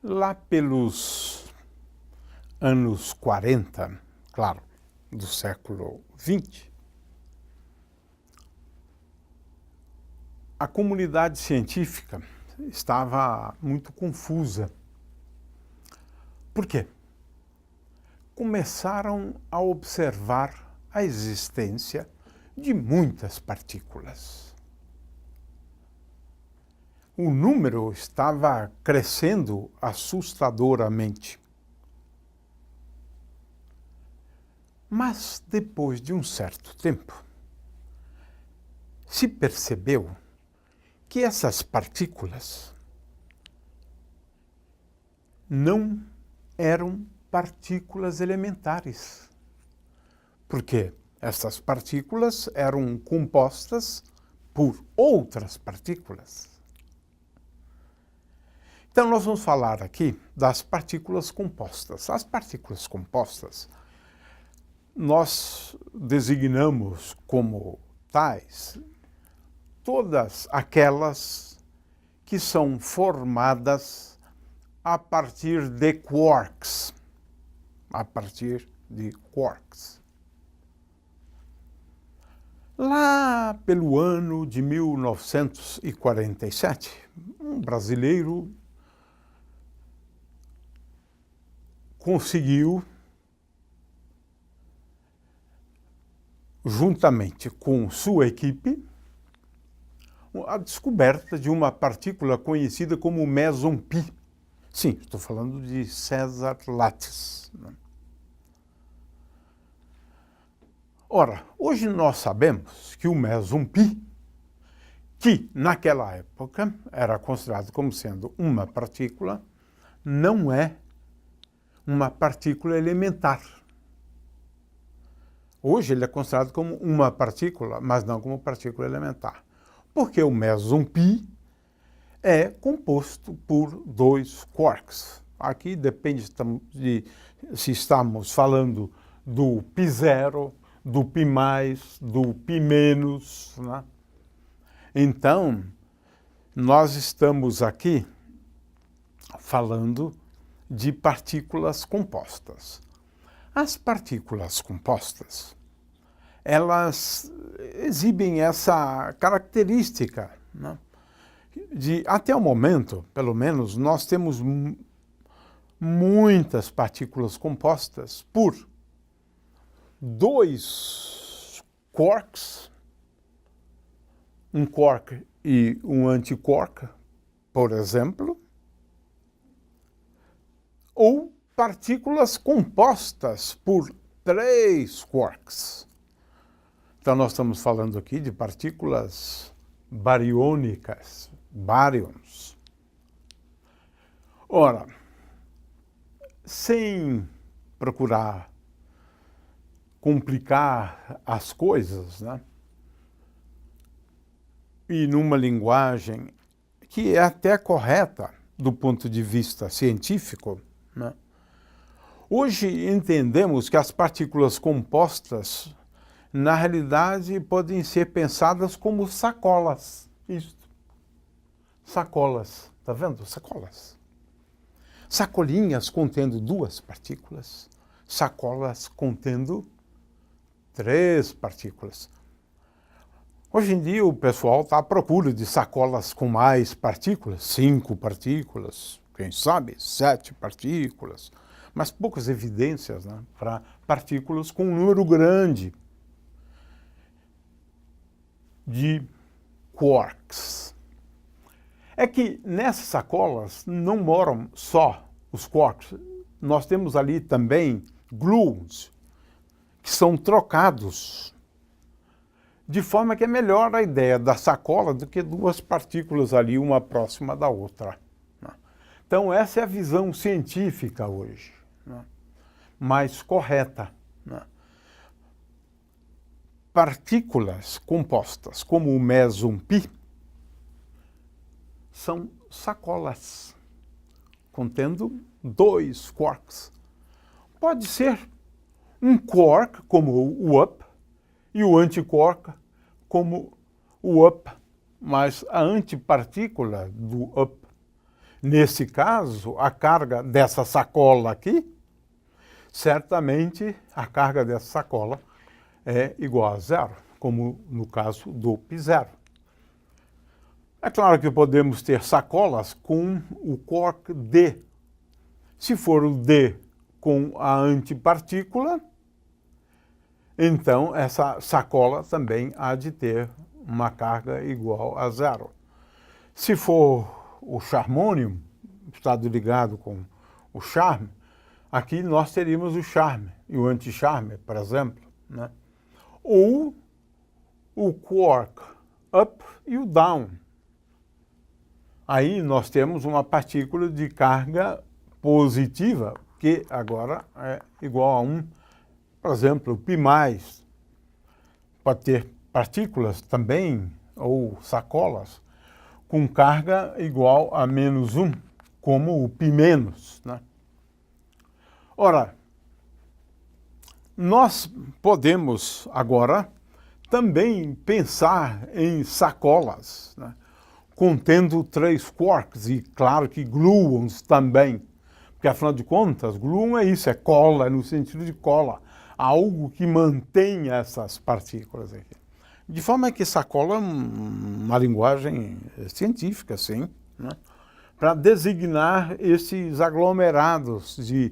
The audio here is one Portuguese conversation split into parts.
Lá pelos anos 40, claro, do século XX, a comunidade científica estava muito confusa. Por quê? Começaram a observar a existência de muitas partículas. O número estava crescendo assustadoramente. Mas, depois de um certo tempo, se percebeu que essas partículas não eram partículas elementares, porque essas partículas eram compostas por outras partículas. Então, nós vamos falar aqui das partículas compostas. As partículas compostas, nós designamos como tais todas aquelas que são formadas a partir de quarks. Lá pelo ano de 1947, um brasileiro conseguiu, juntamente com sua equipe, a descoberta de uma partícula conhecida como meson pi. Sim, estou falando de César Lattes. Ora, hoje nós sabemos que o meson pi, que naquela época era considerado como sendo uma partícula, não é uma partícula elementar. Hoje ele é considerado como uma partícula, mas não como partícula elementar. Porque o meson pi é composto por dois quarks. Aqui depende de se estamos falando do π0, do π+, do π-, né? Então, nós estamos aqui falando de partículas compostas. As partículas compostas, elas exibem essa característica, né? De, até o momento, pelo menos, nós temos muitas partículas compostas por dois quarks, um quark e um antiquark, por exemplo, ou partículas compostas por três quarks. Então, nós estamos falando aqui de partículas bariônicas, baryons. Ora, sem procurar complicar as coisas, né? E numa linguagem que é até correta do ponto de vista científico, né? Hoje entendemos que as partículas compostas, na realidade, podem ser pensadas como sacolas. Isto. Sacolas. Está vendo? Sacolas. Sacolinhas contendo duas partículas. Sacolas contendo três partículas. Hoje em dia o pessoal está à procura de sacolas com mais partículas, 5 partículas, quem sabe 7 partículas, mas poucas evidências, né, para partículas com um número grande de quarks. É que nessas sacolas não moram só os quarks, nós temos ali também gluons, que são trocados, de forma que é melhor a ideia da sacola do que duas partículas ali, uma próxima da outra. Então, essa é a visão científica hoje, mais correta. Partículas compostas, como o meson pi, são sacolas, contendo dois quarks. Pode ser um quark, como o up, e o antiquark, como o up, mas a antipartícula do up Nesse caso, a carga dessa sacola aqui, certamente a carga dessa sacola é igual a zero, como no caso do π0. É claro que podemos ter sacolas com o quark d. Se for o d com a antipartícula, então essa sacola também há de ter uma carga igual a zero. Se for o charmônio, estado ligado com o charme, aqui nós teríamos o charme e o anticharme, por exemplo, né? Ou o quark up e o down. Aí nós temos uma partícula de carga positiva, que agora é igual a 1. Por exemplo, o π+. Pode ter partículas também, ou sacolas, com carga igual a -1, como o π-, né? Ora, nós podemos agora também pensar em sacolas, né, contendo 3 quarks, e claro que gluons também, porque afinal de contas, gluon é isso, é cola, no sentido de cola, algo que mantém essas partículas aqui. De forma que sacola é uma linguagem científica, sim, né, para designar esses aglomerados de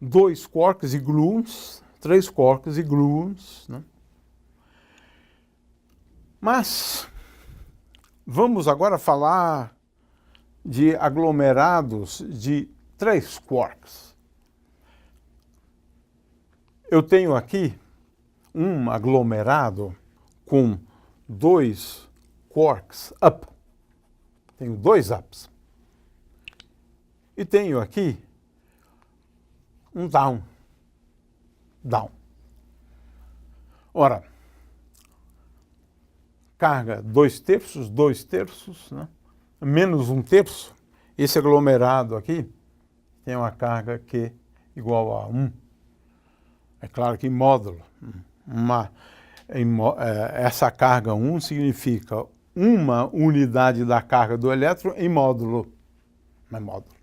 2 quarks e gluons, 3 quarks e gluons, né? Mas vamos agora falar de aglomerados de 3 quarks. Eu tenho aqui um aglomerado com 2 quarks up. Tenho 2 ups. E tenho aqui um down. Down. Ora, carga 2/3, 2/3, né? Menos 1/3. Esse aglomerado aqui tem uma carga Q igual a 1. É claro que em módulo. Essa carga 1 significa uma unidade da carga do elétron em módulo. Não é módulo.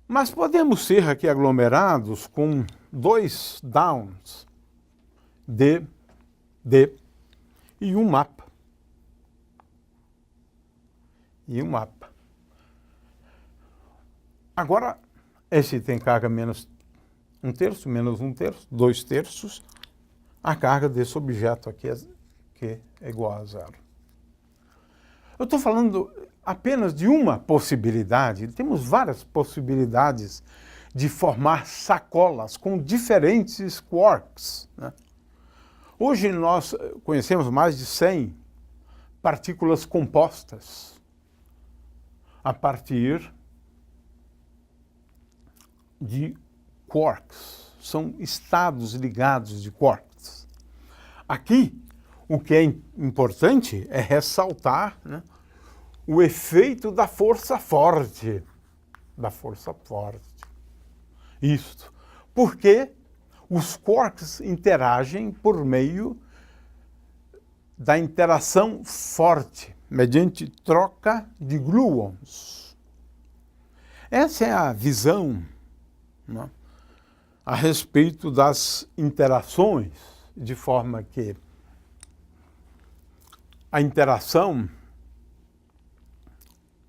Mas podemos ser aqui aglomerados com 2 downs, D, e um up. Agora, esse tem carga menos 1/3, menos 1/3, 2/3. A carga desse objeto aqui que é igual a zero. Eu estou falando apenas de uma possibilidade. Temos várias possibilidades de formar sacolas com diferentes quarks, né? Hoje nós conhecemos mais de 100 partículas compostas a partir de quarks. São estados ligados de quarks. Aqui, o que é importante é ressaltar, né, o efeito da força forte. Da força forte. Isto. Porque os quarks interagem por meio da interação forte, mediante troca de gluons. Essa é a visão, né, a respeito das interações, de forma que a interação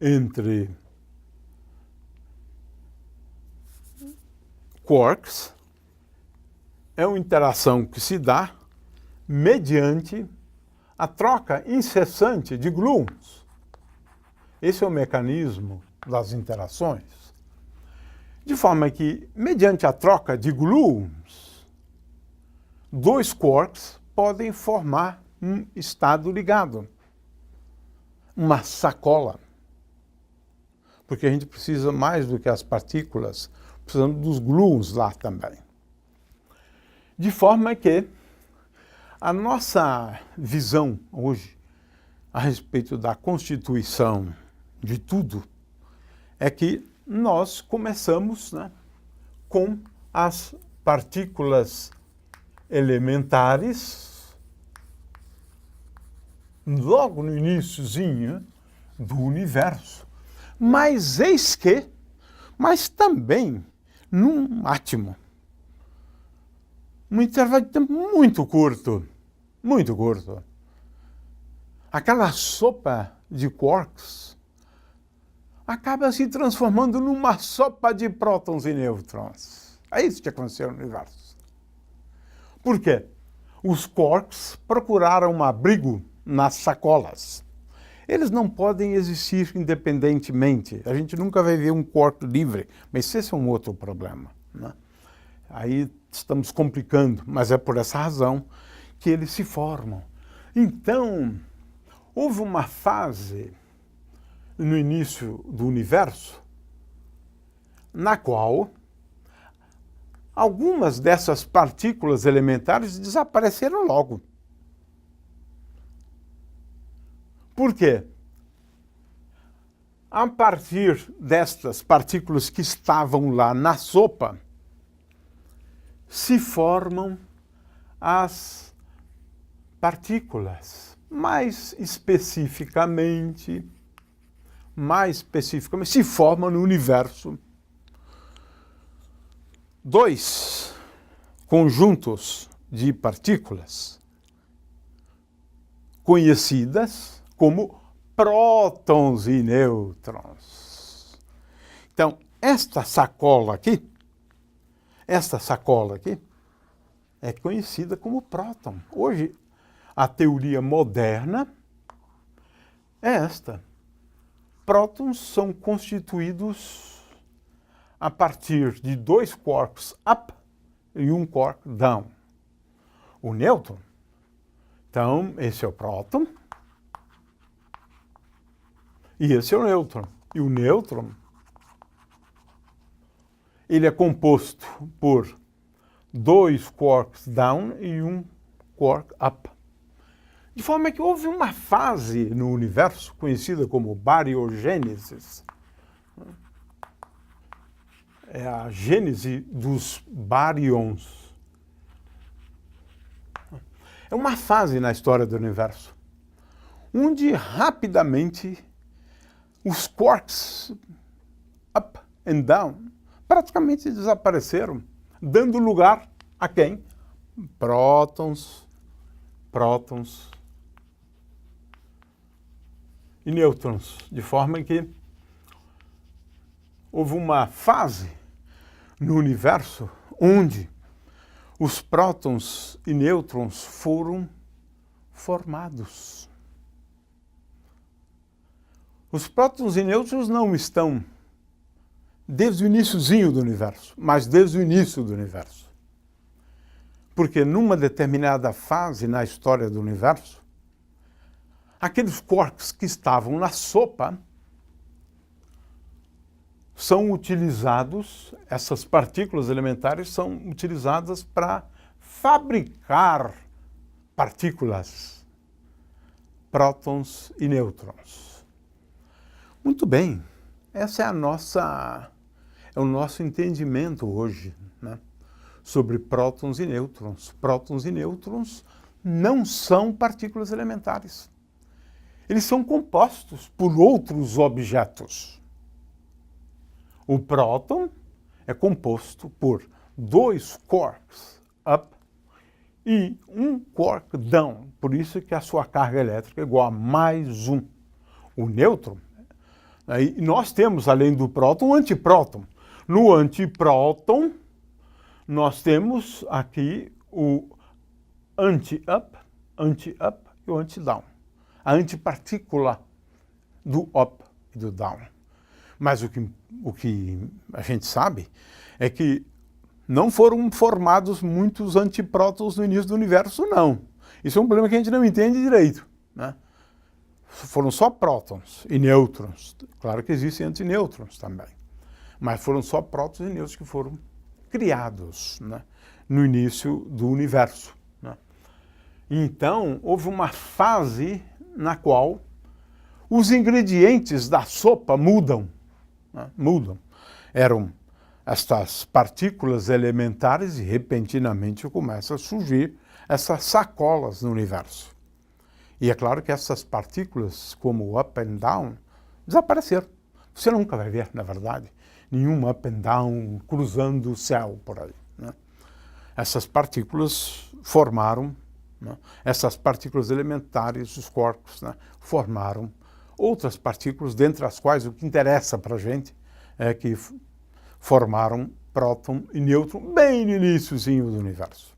entre quarks é uma interação que se dá mediante a troca incessante de gluons. Esse é o mecanismo das interações. De forma que, mediante a troca de gluons, 2 quarks podem formar um estado ligado, uma sacola. Porque a gente precisa mais do que as partículas, precisamos dos gluons lá também. De forma que a nossa visão hoje a respeito da constituição de tudo é que nós começamos, né, com as partículas elementares logo no iniciozinho do universo. Mas eis que, mas também num átomo, num intervalo de tempo muito curto, aquela sopa de quarks acaba se transformando numa sopa de prótons e nêutrons. É isso que aconteceu no universo. Por quê? Os quarks procuraram um abrigo nas sacolas. Eles não podem existir independentemente. A gente nunca vai ver um quark livre, mas esse é um outro problema, né? Aí estamos complicando, mas é por essa razão que eles se formam. Então, houve uma fase no início do universo na qual algumas dessas partículas elementares desapareceram logo. Por quê? A partir destas partículas que estavam lá na sopa, se formam as partículas. Mais especificamente, se formam no universo dois conjuntos de partículas conhecidas como prótons e nêutrons. Então, esta sacola aqui é conhecida como próton. Hoje, a teoria moderna é esta. Prótons são constituídos a partir de dois quarks up e um quark down. O nêutron, então, esse é o próton, e esse é o nêutron. E o nêutron, ele é composto por dois quarks down e um quark up. De forma que houve uma fase no universo conhecida como bariogênese. É a gênese dos baryons. É uma fase na história do universo onde rapidamente os quarks up and down praticamente desapareceram, dando lugar a quem? Prótons e nêutrons, de forma que houve uma fase no universo onde os prótons e nêutrons foram formados. Os prótons e nêutrons não estão desde o iniciozinho do universo, mas desde o início do universo. Porque numa determinada fase na história do universo, aqueles quarks que estavam na sopa são utilizados, essas partículas elementares são utilizadas para fabricar partículas, prótons e nêutrons. Muito bem, essa é o nosso entendimento hoje, né, sobre prótons e nêutrons. Prótons e nêutrons não são partículas elementares. Eles são compostos por outros objetos. O próton é composto por dois quarks up e um quark down. Por isso que a sua carga elétrica é igual a mais um. O nêutron, aí nós temos, além do próton, um antipróton. No antipróton, nós temos aqui o anti-up e o anti-down. A antipartícula do up e do down. Mas o que a gente sabe é que não foram formados muitos antiprótons no início do universo, não. Isso é um problema que a gente não entende direito, né? Foram só prótons e nêutrons. Claro que existem antinêutrons também. Mas foram só prótons e nêutrons que foram criados, né, no início do universo, né? Então, houve uma fase na qual os ingredientes da sopa mudam, né? Mudam. Eram estas partículas elementares e repentinamente começam a surgir essas sacolas no universo. E é claro que essas partículas, como o up and down, desapareceram. Você nunca vai ver, na verdade, nenhum up and down cruzando o céu por aí, né? Essas partículas formaram, né? Essas partículas elementares, os quarks, né? Formaram outras partículas, dentre as quais o que interessa para a gente é que formaram próton e nêutron bem no iniciozinho do universo.